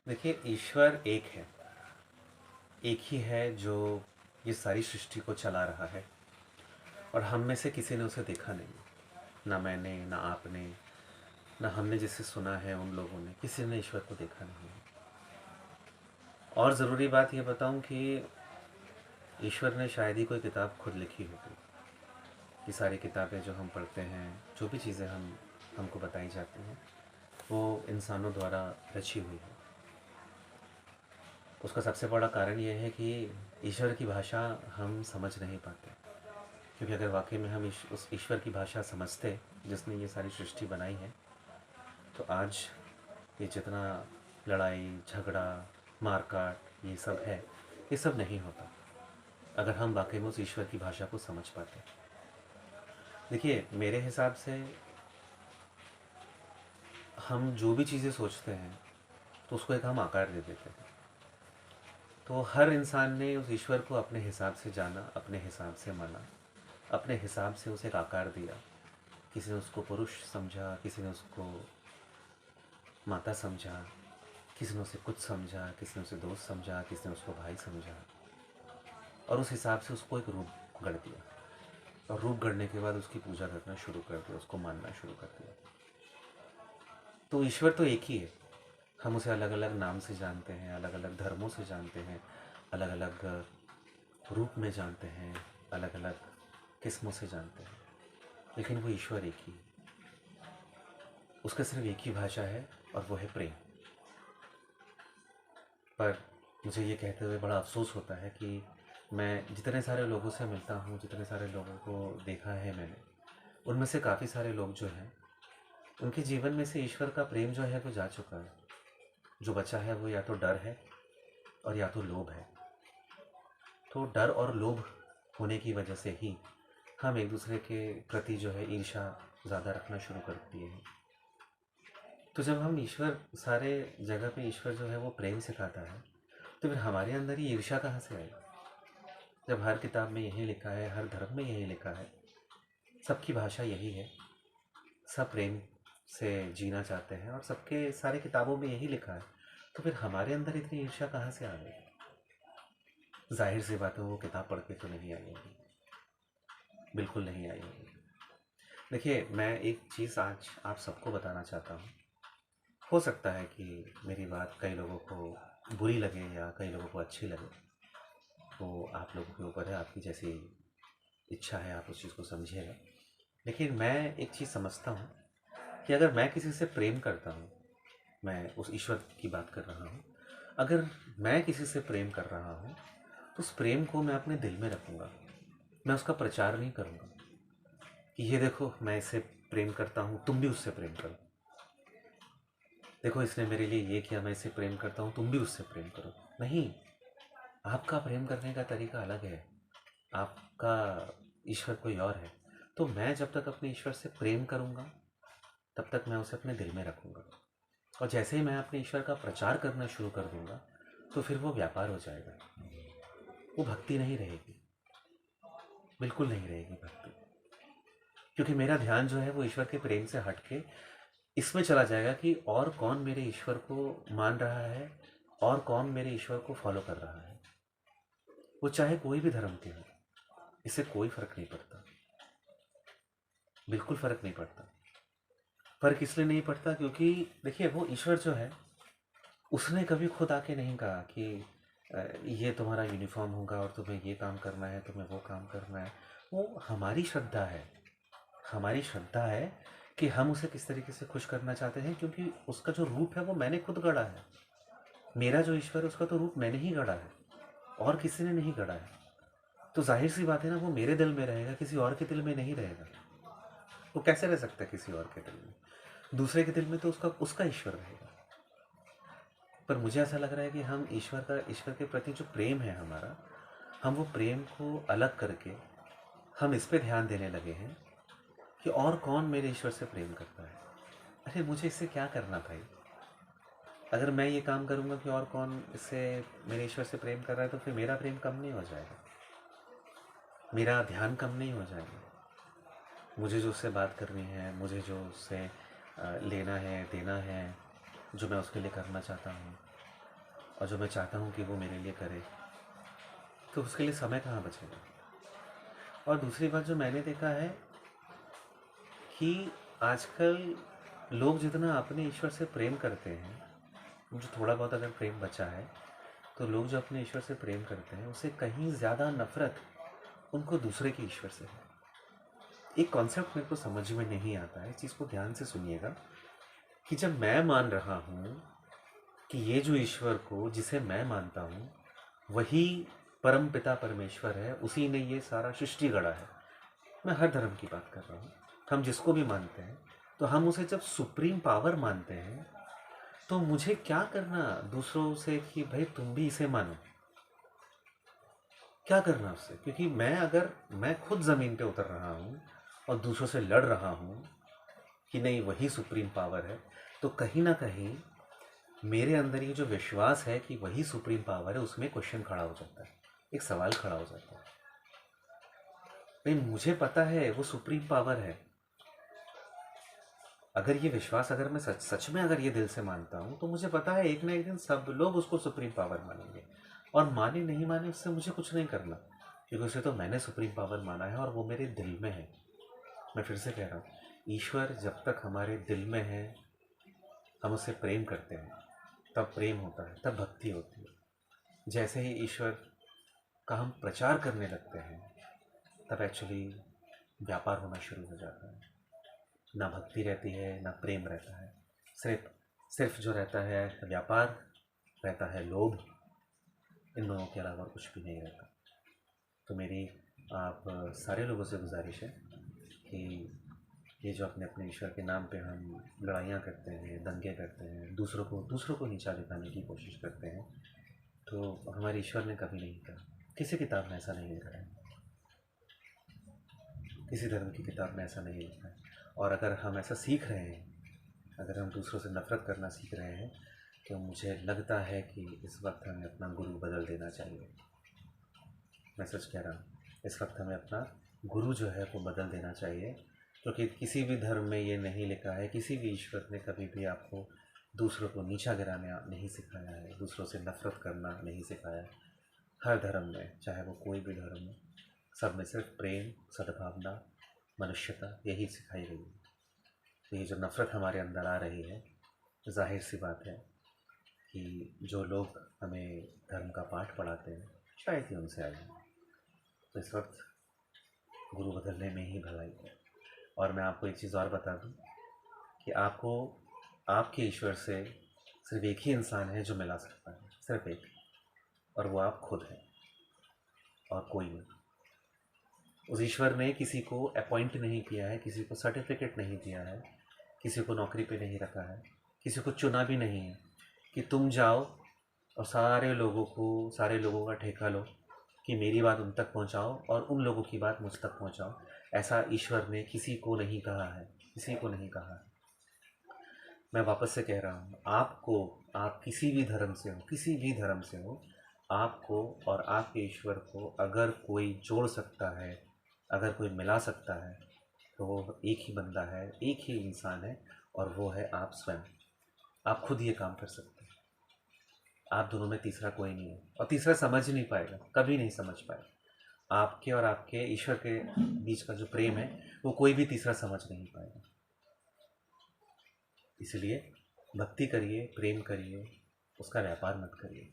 देखिए, ईश्वर एक है। एक ही है जो ये सारी सृष्टि को चला रहा है और हम में से किसी ने उसे देखा नहीं। ना मैंने, ना आपने, ना हमने जिसे सुना है उन लोगों ने, किसी ने ईश्वर को देखा नहीं है। और ज़रूरी बात ये बताऊं कि ईश्वर ने शायद ही कोई किताब खुद लिखी होगी। ये सारी किताबें जो हम पढ़ते हैं, जो भी चीज़ें हमको बताई जाती हैं, वो इंसानों द्वारा रची हुई है। उसका सबसे बड़ा कारण ये है कि ईश्वर की भाषा हम समझ नहीं पाते। क्योंकि अगर वाकई में हम उस ईश्वर की भाषा समझते जिसने ये सारी सृष्टि बनाई है, तो आज ये जितना लड़ाई झगड़ा मारकाट ये सब है, ये सब नहीं होता अगर हम वाकई में उस ईश्वर की भाषा को समझ पाते। देखिए, मेरे हिसाब से हम जो भी चीज़ें सोचते हैं तो उसको एक हम आकार दे देते हैं। तो हर इंसान ने उस ईश्वर को अपने हिसाब से जाना, अपने हिसाब से माना, अपने हिसाब से उसे एक आकार दिया। किसी ने उसको पुरुष समझा, किसी ने उसको माता समझा, किसी ने उसे कुछ समझा, किसी ने उसे दोस्त समझा, किसी ने उसको भाई समझा, और उस हिसाब से उसको एक रूप गढ़ दिया। और रूप गढ़ने के बाद उसकी पूजा करना शुरू कर दिया, उसको मानना शुरू कर दिया। तो ईश्वर तो एक ही है। हम उसे अलग अलग नाम से जानते हैं, अलग अलग धर्मों से जानते हैं, अलग अलग रूप में जानते हैं, अलग अलग किस्मों से जानते हैं, लेकिन वो ईश्वर एक ही है। उसका सिर्फ एक ही भाषा है और वो है प्रेम। पर मुझे ये कहते हुए बड़ा अफसोस होता है कि मैं जितने सारे लोगों से मिलता हूँ, जितने सारे लोगों को देखा है मैंने, उनमें से काफ़ी सारे लोग जो हैं, उनके जीवन में से ईश्वर का प्रेम जो है वो जा चुका है। जो बचा है वो या तो डर है और या तो लोभ है। तो डर और लोभ होने की वजह से ही हम एक दूसरे के प्रति जो है ईर्ष्या ज़्यादा रखना शुरू कर दिए हैं। तो जब हम ईश्वर सारे जगह पे ईश्वर जो है वो प्रेम सिखाता है, तो फिर हमारे अंदर ही ईर्ष्या कहाँ से आई? जब हर किताब में यही लिखा है, हर धर्म में यही लिखा है, सबकी भाषा यही है, सब प्रेम से जीना चाहते हैं और सबके सारे किताबों में यही लिखा है, तो फिर हमारे अंदर इतनी ईर्ष्या कहाँ से आ गई? जाहिर सी बात है, वो किताब पढ़ के तो नहीं आई होगी, बिल्कुल नहीं आई होगी। देखिए, मैं एक चीज़ आज आप सबको बताना चाहता हूँ। हो सकता है कि मेरी बात कई लोगों को बुरी लगे या कई लोगों को अच्छी लगे, वो आप लोगों के ऊपर है, आपकी जैसी इच्छा है आप उस चीज़ को समझिएगा। लेकिन मैं एक चीज़ समझता हूँ कि अगर मैं किसी से प्रेम करता हूँ, मैं उस ईश्वर की बात कर रहा हूँ, अगर मैं किसी से प्रेम कर रहा हूँ तो उस प्रेम को मैं अपने दिल में रखूँगा। मैं उसका प्रचार नहीं करूँगा कि ये देखो मैं इससे प्रेम करता हूँ, तुम भी उससे प्रेम करो। देखो इसने मेरे लिए ये किया, मैं इससे प्रेम करता हूँ, तुम भी उससे प्रेम करो। नहीं, आपका प्रेम करने का तरीका अलग है, आपका ईश्वर कोई और है। तो मैं जब तक अपने ईश्वर से प्रेम करूँगा, तब तक मैं उसे अपने दिल में रखूँगा। और जैसे ही मैं अपने ईश्वर का प्रचार करना शुरू कर दूँगा, तो फिर वो व्यापार हो जाएगा। वो भक्ति नहीं रहेगी, बिल्कुल नहीं रहेगी भक्ति। क्योंकि मेरा ध्यान जो है वो ईश्वर के प्रेम से हट के इसमें चला जाएगा कि और कौन मेरे ईश्वर को मान रहा है और कौन मेरे ईश्वर को फॉलो कर रहा है। वो चाहे कोई भी धर्म के हो, इससे कोई फर्क नहीं पड़ता, बिल्कुल फर्क नहीं पड़ता। फर्क इसलिए नहीं पड़ता क्योंकि देखिए, वो ईश्वर जो है उसने कभी खुद आके नहीं कहा कि ये तुम्हारा यूनिफॉर्म होगा और तुम्हें ये काम करना है, तुम्हें वो काम करना है। वो हमारी श्रद्धा है, हमारी श्रद्धा है कि हम उसे किस तरीके से खुश करना चाहते हैं, क्योंकि उसका जो रूप है वो मैंने खुद गढ़ा है। मेरा जो ईश्वर है उसका तो रूप मैंने ही गढ़ा है और किसी ने नहीं गढ़ा है। तो जाहिर सी बात है ना, वो मेरे दिल में रहेगा, किसी और के दिल में नहीं रहेगा। वो कैसे रह सकता है किसी और के दिल में? दूसरे के दिल में तो उसका उसका ईश्वर रहेगा। पर मुझे ऐसा लग रहा है कि हम ईश्वर के प्रति जो प्रेम है हमारा, हम वो प्रेम को अलग करके हम इस पे ध्यान देने लगे हैं कि और कौन मेरे ईश्वर से प्रेम करता है। अरे मुझे इससे क्या करना भाई? अगर मैं ये काम करूँगा कि और कौन इससे मेरे ईश्वर से प्रेम कर रहा है, तो फिर मेरा प्रेम कम नहीं हो जाएगा, मेरा ध्यान कम नहीं हो जाएगा। मुझे जो उससे बात करनी है, मुझे जो उससे लेना है देना है, जो मैं उसके लिए करना चाहता हूँ, और जो मैं चाहता हूँ कि वो मेरे लिए करे, तो उसके लिए समय कहाँ बचेगा। और दूसरी बात जो मैंने देखा है कि आजकल लोग जितना अपने ईश्वर से प्रेम करते हैं, जो थोड़ा बहुत अगर प्रेम बचा है, तो लोग जो अपने ईश्वर से प्रेम करते हैं उससे कहीं ज़्यादा नफ़रत उनको दूसरे के ईश्वर से है। एक कॉन्सेप्ट मेरे को समझ में नहीं आता है, इस चीज़ को ध्यान से सुनिएगा कि जब मैं मान रहा हूँ कि ये जो ईश्वर को जिसे मैं मानता हूँ वही परम पिता परमेश्वर है, उसी ने ये सारा सृष्टि गढ़ा है। मैं हर धर्म की बात कर रहा हूँ। हम जिसको भी मानते हैं तो हम उसे जब सुप्रीम पावर मानते हैं, तो मुझे क्या करना दूसरों से कि भाई तुम भी इसे मानो, क्या करना उससे। क्योंकि मैं खुद ज़मीन पे उतर रहा हूँ और दूसरों से लड़ रहा हूँ कि नहीं वही सुप्रीम पावर है, तो कहीं ना कहीं मेरे अंदर ये जो विश्वास है कि वही सुप्रीम पावर है, उसमें क्वेश्चन खड़ा हो जाता है, एक सवाल खड़ा हो जाता है। भाई मुझे पता है वो सुप्रीम पावर है, अगर ये विश्वास, अगर मैं सच सच में अगर ये दिल से मानता हूँ, तो मुझे पता है एक ना एक दिन सब लोग उसको सुप्रीम पावर मानेंगे। और माने नहीं माने उससे मुझे कुछ नहीं करना, क्योंकि उसे तो मैंने सुप्रीम पावर माना है और वो मेरे दिल में है। मैं फिर से कह रहा हूँ, ईश्वर जब तक हमारे दिल में है, हम उससे प्रेम करते हैं, तब प्रेम होता है, तब भक्ति होती है। जैसे ही ईश्वर का हम प्रचार करने लगते हैं, तब एक्चुअली व्यापार होना शुरू हो जाता है। ना भक्ति रहती है, ना प्रेम रहता है, सिर्फ सिर्फ जो रहता है व्यापार, रहता है लोभ। इन दोनों के अलावा और कुछ भी नहीं रहता। तो मेरी आप सारे लोगों से गुजारिश है कि ये जो अपने अपने ईश्वर के नाम पे हम लड़ाइयाँ करते हैं, दंगे करते हैं, दूसरों को नीचा दिखाने की कोशिश करते हैं, तो हमारे ईश्वर ने कभी नहीं कहा, किसी किताब में ऐसा नहीं लिखा है, किसी धर्म की किताब में ऐसा नहीं लिखा है। और अगर हम ऐसा सीख रहे हैं, अगर हम दूसरों से नफ़रत करना सीख रहे हैं, तो मुझे लगता है कि इस वक्त हमें अपना गुरु बदल देना चाहिए। मैं सच कह रहा हूँ, इस वक्त हमें अपना गुरु जो है वो बदल देना चाहिए, क्योंकि किसी भी धर्म में ये नहीं लिखा है, किसी भी ईश्वर ने कभी भी आपको दूसरों को नीचा गिराना नहीं सिखाया है, दूसरों से नफ़रत करना नहीं सिखाया है। हर धर्म में, चाहे वो कोई भी धर्म हो, सब में सिर्फ प्रेम, सद्भावना, मनुष्यता यही सिखाई गई है। तो ये जो नफ़रत हमारे अंदर आ रही है, जाहिर सी बात है कि जो लोग हमें धर्म का पाठ पढ़ाते हैं शायद ही उनसे आई है। तो इस वक्त गुरु बदलने में ही भलाई है। और मैं आपको एक चीज़ और बता दूं कि आपको आपके ईश्वर से सिर्फ एक ही इंसान है जो मिला सकता है, सिर्फ एक, और वो आप खुद हैं और कोई नहीं। उस ईश्वर ने किसी को अपॉइंट नहीं किया है, किसी को सर्टिफिकेट नहीं दिया है, किसी को नौकरी पे नहीं रखा है, किसी को चुना भी नहीं है कि तुम जाओ और सारे लोगों का ठेका लो कि मेरी बात उन तक पहुंचाओ और उन लोगों की बात मुझ तक पहुंचाओ। ऐसा ईश्वर ने किसी को नहीं कहा है, किसी को नहीं कहा है। मैं वापस से कह रहा हूँ, आपको, आप किसी भी धर्म से हो, किसी भी धर्म से हो, आपको और आपके ईश्वर को अगर कोई जोड़ सकता है, अगर कोई मिला सकता है, तो वो एक ही बंदा है, एक ही इंसान है, और वो है आप स्वयं। आप खुद ये काम कर सकते हैं। आप दोनों में तीसरा कोई नहीं है, और तीसरा समझ नहीं पाएगा, कभी नहीं समझ पाएगा। आपके और आपके ईश्वर के बीच का जो प्रेम है वो कोई भी तीसरा समझ नहीं पाएगा। इसलिए भक्ति करिए, प्रेम करिए, उसका व्यापार मत करिए।